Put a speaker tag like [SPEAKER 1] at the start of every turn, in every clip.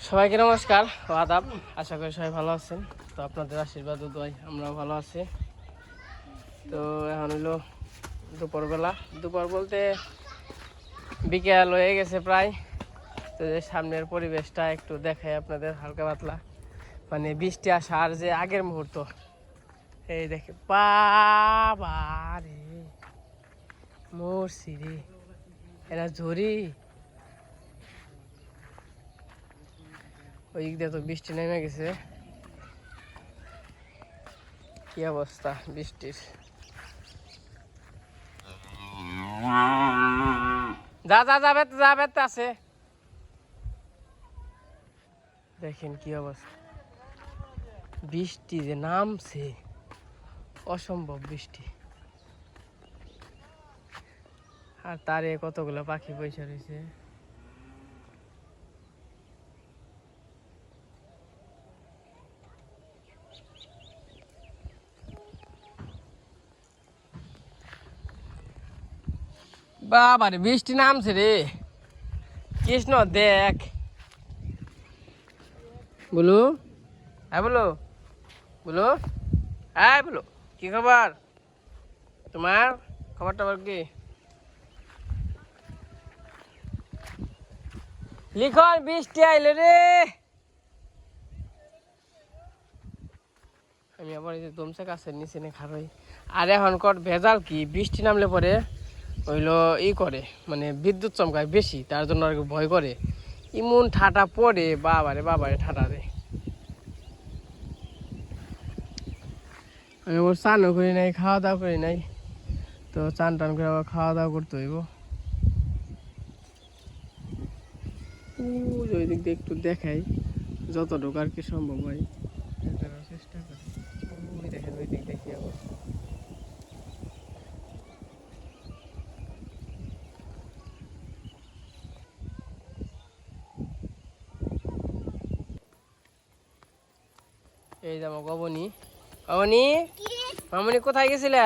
[SPEAKER 1] সবাইকে নমস্কার ও আদাব। আশা করি সবাই ভালো আছেন। তো আপনাদের আশীর্বাদ ও দোয়ায় আমরাও ভালো আছি। তো এখন হইলো দুপুরবেলা, দুপুর বলতে বিকেল হয়ে গেছে প্রায়। তো যে সামনের পরিবেশটা একটু দেখাই আপনাদের হালকা পাতলা, মানে বৃষ্টি আসার যে আগের মুহূর্ত। এই দেখে বাবা রে, মরছি রে, এরা ঝরি। ওই দিক দিয়ে তো বৃষ্টি নেমে গেছে। কি অবস্থা বৃষ্টির! যাবে আছে, দেখেন কি অবস্থা। বৃষ্টি যে নামছে, অসম্ভব বৃষ্টি। আর তারে কতগুলো পাখি বসে রয়েছে। বাবারে বৃষ্টি নামছে রে কৃষ্ণ, দেখ। বলু, হ্যাঁ বলো, বলো, হ্যাঁ বলো, কি খবর তোমার? খবর টবর কি? লিখন বৃষ্টি আইলে রে। আমি আবার এই যে দমসা গাছের নিচে নে খারই। আর এখন কর ভেজাল কি, বৃষ্টি নামলে পরে হইলো করে, মানে বিদ্যুৎ চমকায় বেশি, তার জন্য আর কি ভয় করে। ইমন ঠাটা পড়ে, বাবারে ঠাটা রে। আমি ওর চানও করি নাই, খাওয়া দাওয়া করি নাই। তো চান টান করে আবার খাওয়া দাওয়া করতে হইব। ওই দিক দিয়ে একটু দেখাই, যতটুকু আর কি সম্ভব হয় দেখার চেষ্টা করি। ওই দেখেন ওই দিক দেখি আবার। এই যাবো গবনি, গবনি, মামনি কোথায় গেছিলে?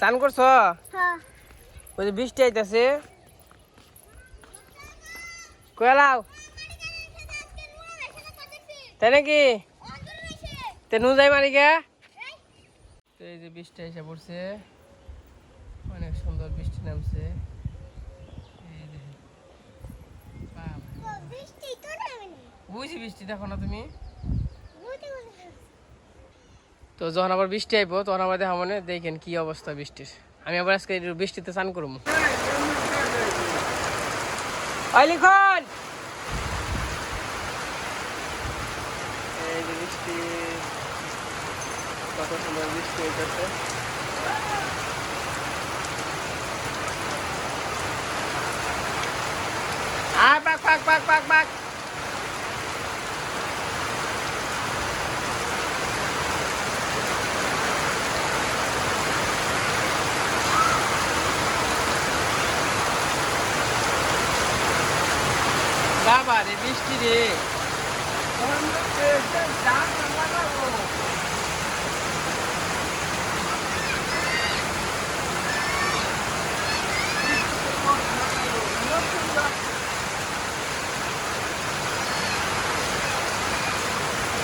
[SPEAKER 1] চান করছো? ওই যে বৃষ্টি আইতাছে, কয়ালাও তাই নাকি? তেনু যাই মারি গে। তো এই যে বৃষ্টি এসে পড়ছে, অনেক সুন্দর বৃষ্টি নামছে। বুঝি বৃষ্টি দেখো না তুমি? তো যখন আবার বৃষ্টি আইবো তখন আবার দেখা মনে দেখেন কি অবস্থা বৃষ্টির। আমি আবার আজকে বৃষ্টিতে চান করবো। লিখন, এই যে বৃষ্টি, কত সুন্দর বৃষ্টি হইতেছে। পাক বাবারে বৃষ্টি রে।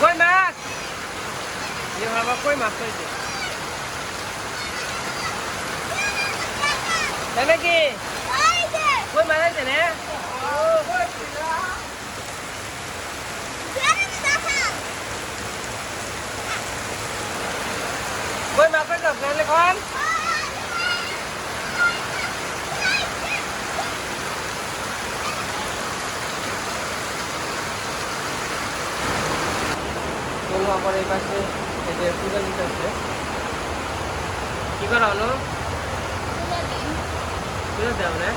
[SPEAKER 1] কই মাছ, কই মাছ হয়েছে তাই নাকি? কই মাছ হয়েছে না? কই মাছ হয়েছে আপনার লিখন? আমার এই পাশে এই যে পূজা দিতে আছে। কি করা হলো? পূজা দেব না?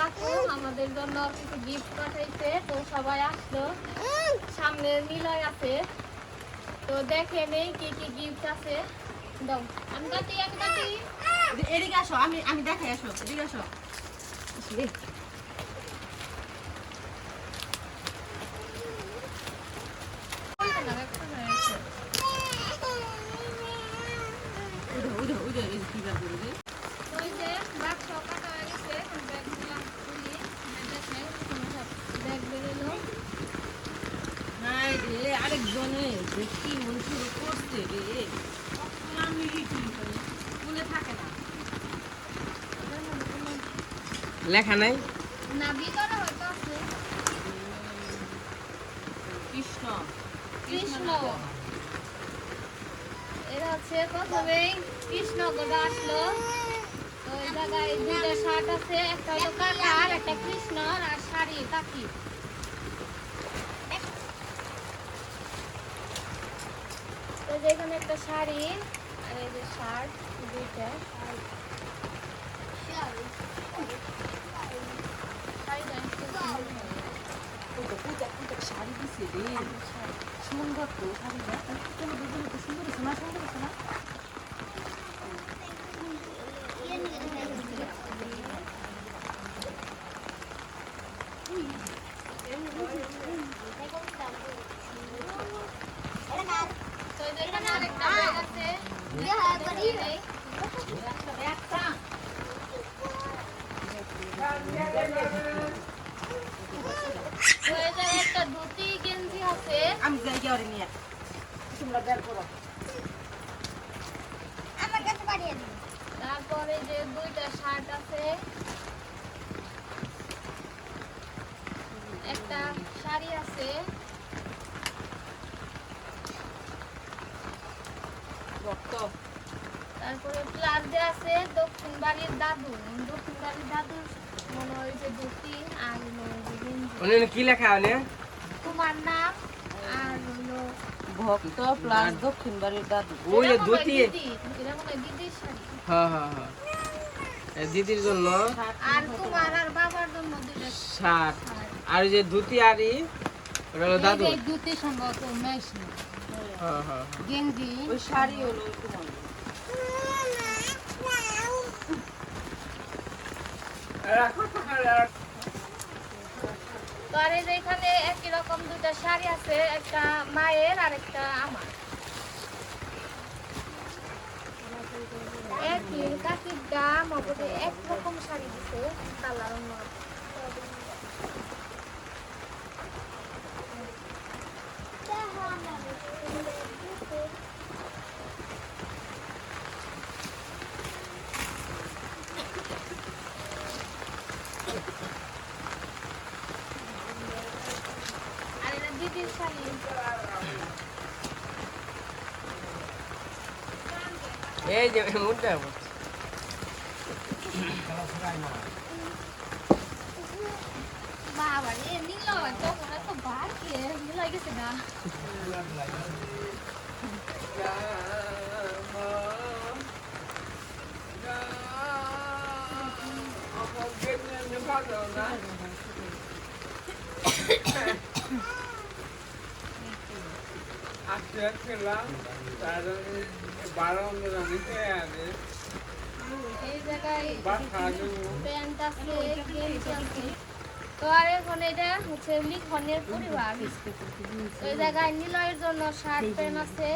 [SPEAKER 2] কাকু আমাদের জন্য কিছু গিফট পাঠাইছে, তো সবাই আসলো। সামনে নিলয় আছে, তো দেখে নেই কি কি গিফট আছে। দাও আমি কাটি, আমি কাটি।
[SPEAKER 3] এদিকে আসো, আমি আমি দেখাই, আসো এদিকে আসো।
[SPEAKER 2] ওই যে বাক্স কাটা হয়ে গেছে, ব্যাগগুলো খুলি, ব্যাগ বেরোলো।
[SPEAKER 3] নাই রে, আরেকজনে দেখি মনে শুরু করছে রে। মনে থাকে না।
[SPEAKER 1] লেখা নাই।
[SPEAKER 2] না ভিতরে হয়তো আছে
[SPEAKER 3] কৃষ্ণ
[SPEAKER 2] কৃষ্ণ। এরা হচ্ছে প্রথমেই কৃষ্ণ গোটা আসলো। তো এই জায়গায় দুইটা শার্ট আছে, একটা হলো কাকার, একটা কৃষ্ণর, আর শাড়ি কাকি। তো যেখানে একটা শাড়ি আর এই যে শার্ট, দুইটা
[SPEAKER 3] শাড়ি দিছে রে, সুন্দর তো শাড়িটা। তোমার দুজনে তো সুন্দর আছে না, সুন্দর আছে না?
[SPEAKER 2] তো এখানে আরেকটা ব্যাগ আছে। তো এই যে একটা ধুতি গেঞ্জি আছে।
[SPEAKER 3] আমি যাই গিয়ে নিয়ে, তোমরা বের করো।
[SPEAKER 2] তারপরে যে দুইটা শার্ট আছে, একটা শাড়ি আছে,
[SPEAKER 3] রক্ত
[SPEAKER 2] তারপরে প্লাজো আছে। দক্ষিণ বাড়ির দাদু, দক্ষিণ বাড়ির দাদুর মনে হয় যে ধুতি আর হলো যে গেঞ্জি।
[SPEAKER 1] ওনে কি লেখা ওনে?
[SPEAKER 2] তোমার নাম আর হলো
[SPEAKER 3] ভক্ত প্লাস দক্ষিণ বাড়ির দাদু।
[SPEAKER 1] ওই যে
[SPEAKER 2] এরা মনে হয়
[SPEAKER 1] ধুতি।
[SPEAKER 2] দিদি, এরা মনে হয় দিদির শাড়ি।
[SPEAKER 1] হ্যাঁ হ্যাঁ হ্যাঁ, এই দিদির জন্য
[SPEAKER 2] আর তোমার আর বাবার জন্য দুইটা
[SPEAKER 1] শার্ট,
[SPEAKER 2] শাড়ি।
[SPEAKER 1] আর ওই যে ধুতি আরি ওটা হলো দাদু।
[SPEAKER 3] দুটি সম্ভবত মেশিন,
[SPEAKER 1] হ্যাঁ হ্যাঁ
[SPEAKER 3] গেঞ্জি ওই শাড়ি হলো তোমার।
[SPEAKER 2] তো আর এই যে এখানে একই রকম দুইটা শাড়ি আছে, একটা মায়ের আর একটা আমার। একই কাকির দাম হবে, একরকম শাড়ি দিছে, কালার অন্য। আর এটা দিদির শাড়ি।
[SPEAKER 1] এই যে মুদ্রা
[SPEAKER 2] বাবা রে, নীল তখন এত বার কে নীল হয়ে গেছে গা। এই জায়গায় প্যান্ট আছে, গেঞ্জি আছে। তো আর এখন এটা হচ্ছে লিখনের পরিবার। তো এই জায়গায় নিলয়ের জন্য শার্ট প্যান্ট আছে।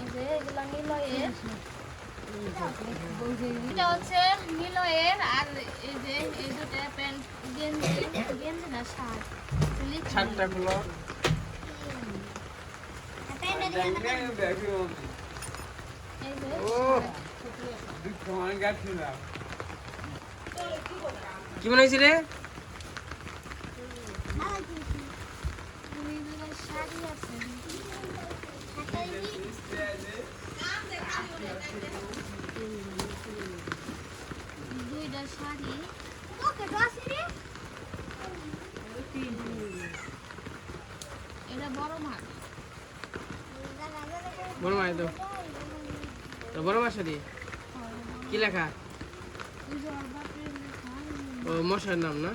[SPEAKER 2] এই যে এগুলা নিলয়ের, এটা হচ্ছে নিলয়ের। আর এই যে এই দুটো প্যান্ট গেঞ্জি, গেঞ্জি না শার্ট,
[SPEAKER 1] শার্টটা গুলো
[SPEAKER 2] এই যে
[SPEAKER 1] ও কি মনে হয়েছে রে?
[SPEAKER 2] এই জায়গায় শাড়ি আছে। দুইটা শাড়ি, এটা বড় মাছ।
[SPEAKER 1] বড় মাছ তো, বড় মাছ সাথে কি লেখা? ও মশার নাম না?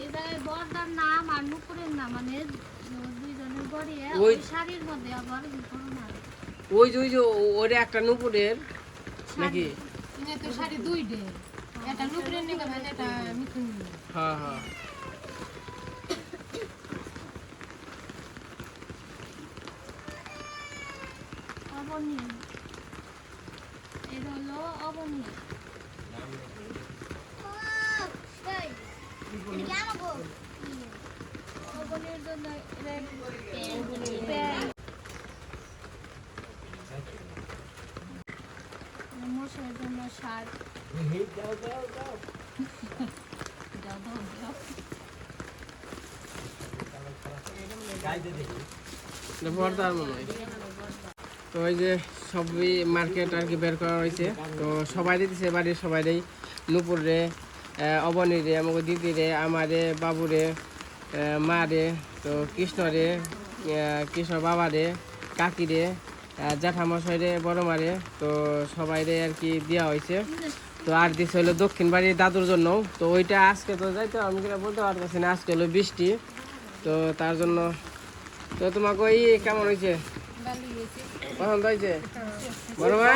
[SPEAKER 2] এই জায়গায় বড়দার নাম আর নুপুরের নাম মানে দুইজনের বড়ি
[SPEAKER 1] ওই-
[SPEAKER 2] ওই শাড়ির মধ্যে আবার বিপরীত না
[SPEAKER 1] ওই যে ওরে একটা নুপুরের নাকি?
[SPEAKER 3] ইনে তো শাড়ি দুইটে এটা নুপুরের নিবে মানে এটা মিথুন নিবে
[SPEAKER 1] হ্যাঁ হ্যাঁ
[SPEAKER 2] অবনীয় এটা হলো অবনীয় অবনীর জন্য মশার জন্য শার্ট
[SPEAKER 1] বর্দার মনে হয়। তো ওই যে সবই মার্কেট আর কি বের করা হয়েছে, তো সবাই দিতেছে বাড়ির সবাই নুপুর রে, অবনী রে, আমাকে দিদি রে, আমারে, বাবুরে, মা রে, তো কৃষ্ণ রে, কৃষ্ণ বাবা রে, কাকি রে, জ্যাঠামশাই রে, বড় মারে, তো সবাই রে আর কি দেওয়া হয়েছে। তো আর দিচ্ছে হলো দক্ষিণ বাড়ির দাদুর জন্য। তো ওইটা আজকে তো যাইতে আমি কিনা বলতে পারতেছি না, আজকে হলো বৃষ্টি, তো তার জন্য। তো তোমাকে ওই কেমন হয়েছে? পছন্দ হয়েছে? বড় মা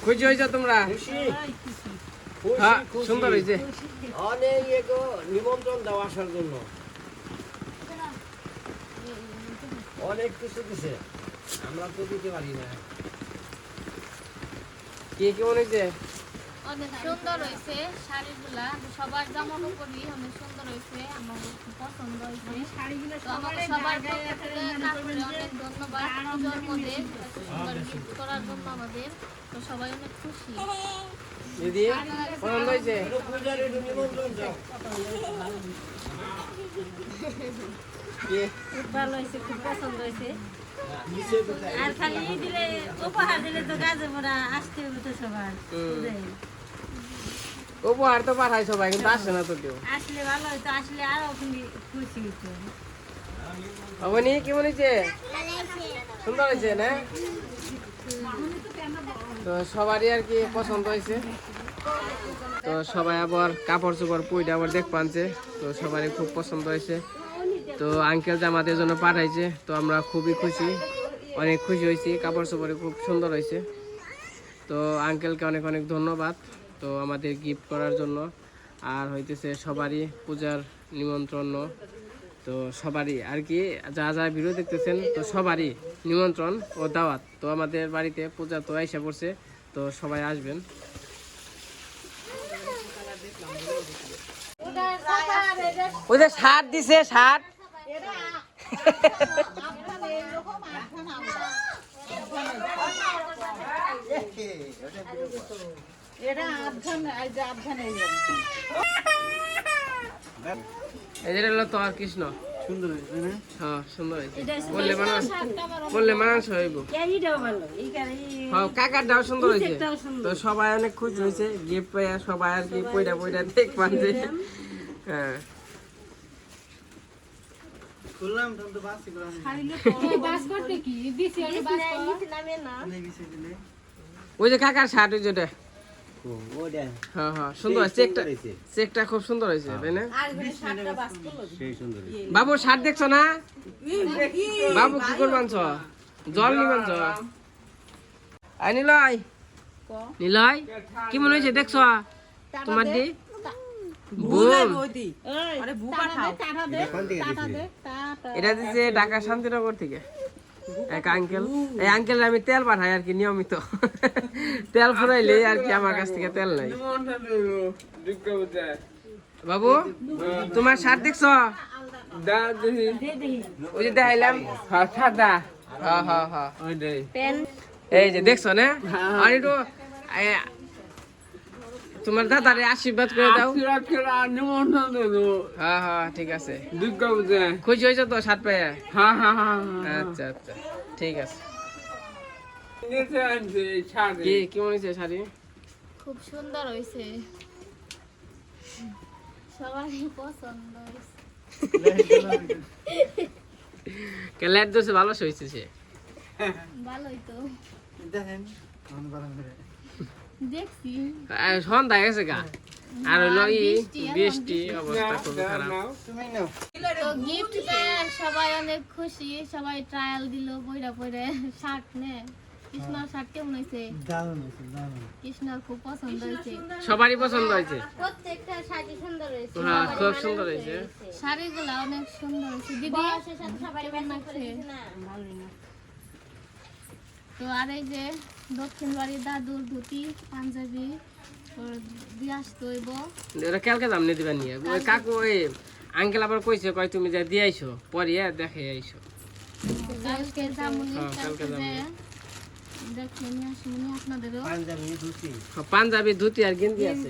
[SPEAKER 1] খুশি হয়েছে তোমরা? হ্যাঁ সুন্দর হয়েছে।
[SPEAKER 4] অনেক নিমন্ত্রণ দেওয়া আসার জন্য অনেক কিছু দিছে, আমরা তো দিতে পারি না।
[SPEAKER 1] কি কেমন হয়েছে?
[SPEAKER 2] অনেক সুন্দর হয়েছে শাড়িগুলা, সবার জামা কাপড়ই অনেক সুন্দর হয়েছে, আমার খুব পছন্দ হয়েছে। তো আমাকে সবার পক্ষ থেকে কাকুরে অনেক ধন্যবাদ পুজোর মধ্যে এত সুন্দর গিফট করার জন্য আমাদের। তো সবাই অনেক খুশি।
[SPEAKER 1] দিদি পছন্দ হয়েছে?
[SPEAKER 4] পূজার একটু নিমন্ত্রণ দাও।
[SPEAKER 1] কি?
[SPEAKER 3] খুব ভালো হয়েছে, খুব পছন্দ হয়েছে। আর খালি দিলে উপহার দিলে তো কাজে মোরা আসতে হবে তো সবার।
[SPEAKER 1] উপহার তো পাঠায় সবাই, কিন্তু আসে না তো কেউ।
[SPEAKER 3] আসলে ভালো হইতো, আসলে আরো খুশি হইতো।
[SPEAKER 1] অবনী কেমন হয়েছে? সুন্দর হয়েছে না? তো সবারই আর কি পছন্দ হয়েছে। তো সবাই আবার কাপড় চোপড় পুইটা আবার দেখ পানছে, তো সবারই খুব পছন্দ হয়েছে। তো আঙ্কেল যে আমাদের জন্য পাঠাইছে, তো আমরা খুবই খুশি, অনেক খুশি হয়েছি। কাপড় চোপড়ে খুব সুন্দর হয়েছে। তো আঙ্কেলকে অনেক অনেক ধন্যবাদ তো আমাদের গিফট করার জন্য। আর হইতেছে সবারই পূজার নিমন্ত্রণ, তো সবারই আর কি যা যা ভিডিও দেখতেছেন, তো সবারই নিমন্ত্রণ ও দাওয়াত। তো আমাদের বাড়িতে পূজা তো আইসা পড়ছে, তো সবাই আসবেন। ওই যে শার্ট দিছে, শার্ট এই যে হলো তো আর কৃষ্ণ।
[SPEAKER 4] সুন্দর হয়েছে না?
[SPEAKER 1] হ্যাঁ সুন্দর হয়েছে, বললে মানানস হইব। হ্যাঁ কাকার দাও সুন্দর হয়েছে। তো সবাই অনেক খুশি হয়েছে, গিফট পাইয়া সবাই আর কি পয়টা পয়টা দেখ পাচ্ছে। হ্যাঁ
[SPEAKER 4] খুললাম তো বাসি করলাম।
[SPEAKER 3] বাস করতে কি দিছি আমি বাস
[SPEAKER 1] ওই যে কাকার শার্ট ওই যেটা,
[SPEAKER 4] ওটা
[SPEAKER 1] হ্যাঁ হ্যাঁ সুন্দর হয়েছে, চেকটা চেকটা খুব সুন্দর হয়েছে তাই না?
[SPEAKER 4] সেই সুন্দর হয়েছে।
[SPEAKER 1] বাবু শার্ট দেখছো না? বাবু কি করবানছ? জল নিবানছ? আই নিলয়, নিলয় কি মনে হয়েছে দেখছো তোমার দি? বুম এটা দিচ্ছে ঢাকা শান্তিনগর থেকে এক আঙ্কেল। এই আঙ্কেল আমি তেল পাঠাই আর কি নিয়মিত, তেল ফুরাইলে আর কি আমার কাছ থেকে তেল নাই। বাবু তোমার শার্ট দেখছো? ওই যে দেখাইলাম সাদা, হ্যাঁ হ্যাঁ হ্যাঁ এই যে দেখছো না? আর একটু তোমার দাদারে আশীর্বাদ করে দাও। হ্যাঁ হ্যাঁ ঠিক আছে, খুশি হয়েছে তো শার্ট পেয়ে? আচ্ছা আচ্ছা ঠিক আছে। কি কেমন হয়েছে শাড়ি?
[SPEAKER 2] খুব সুন্দর হয়েছে, সবারই পছন্দ হয়েছে।
[SPEAKER 1] লাইট দোষে ভালো হয়েছে সে।
[SPEAKER 2] ভালোই তো
[SPEAKER 5] দেখেন আমি বারণ করে
[SPEAKER 2] দেখছি
[SPEAKER 1] সন্ধ্যা গেছে গা আর হলো
[SPEAKER 2] বৃষ্টি,
[SPEAKER 1] বৃষ্টি অবস্থা খুব খারাপ
[SPEAKER 5] তুমি নাও
[SPEAKER 2] তো গিফট পেয়ে সবাই অনেক খুশি, সবাই ট্রায়াল দিল পয়রা পয়রা শার্ট নে। কৃষ্ণর শার্ট কেমন হয়েছে?
[SPEAKER 5] দারুণ হয়েছে দারুণ
[SPEAKER 2] কৃষ্ণর খুব পছন্দ হয়েছে।
[SPEAKER 1] সবারই পছন্দ হয়েছে।
[SPEAKER 3] প্রত্যেকটা শাড়ি সুন্দর হয়েছে
[SPEAKER 1] হ্যাঁ খুব সুন্দর হয়েছে।
[SPEAKER 2] শাড়িগুলো অনেক সুন্দর হয়েছে দিদি।
[SPEAKER 3] বয়সের সাথে সবাই
[SPEAKER 2] কেমন
[SPEAKER 3] ম্যাচিং করে
[SPEAKER 2] লাগছে?
[SPEAKER 3] দিছে না ভালোই না
[SPEAKER 2] তো আর এই যে দক্ষিণ বাড়ির দাদুর ধুতি পাঞ্জাবি ওর দিয়ে আসতে হইব।
[SPEAKER 1] ওরা কালকে দাম নিয়ে দিবেন নিয়ে ওই কাকু ওই আঙ্কেল আবার কইছে কয় তুমি যা দিয়ে আইছো পরে দেখে আইছো।
[SPEAKER 2] কালকে যামুনি,
[SPEAKER 1] হ্যাঁ, কালকে
[SPEAKER 2] কালকে যে
[SPEAKER 1] যামুনি।
[SPEAKER 2] দেখে নিয়ে আসুনি আপনাদেরও।
[SPEAKER 5] পাঞ্জাবি ধুতি
[SPEAKER 1] পাঞ্জাবি ধুতি আর গেঞ্জি আছে।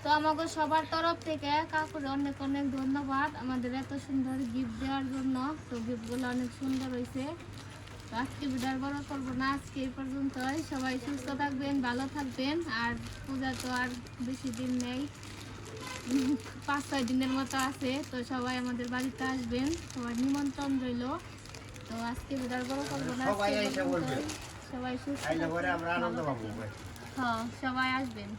[SPEAKER 2] তো আমাকে সবার তরফ থেকে কাকুর অনেক অনেক ধন্যবাদ আমাদের এত সুন্দর গিফট দেওয়ার জন্য। তো গিফটগুলো অনেক সুন্দর হয়েছে। তো আজকে ভিডিও আর বড় করবো না, আজকে এই পর্যন্তই। সবাই সুস্থ থাকবেন, ভালো থাকবেন। আর পূজা তো আর বেশি দিন নেই, 5-6 দিনের মতো আছে। তো সবাই আমাদের বাড়িতে আসবেন, সবাই নিমন্ত্রণ রইল। তো আজকে ভিডিও আর বড় করবো না,
[SPEAKER 5] সবাই
[SPEAKER 2] আজকে এই
[SPEAKER 5] এসে বলবে।
[SPEAKER 2] পর্যন্তই। সবাই সুস্থ
[SPEAKER 5] আইলে পরে
[SPEAKER 2] থাকবেন,
[SPEAKER 5] আমরা
[SPEAKER 2] ভালো
[SPEAKER 5] আনন্দ পাবো
[SPEAKER 2] থাকবেন। হ্যাঁ সবাই আসবেন।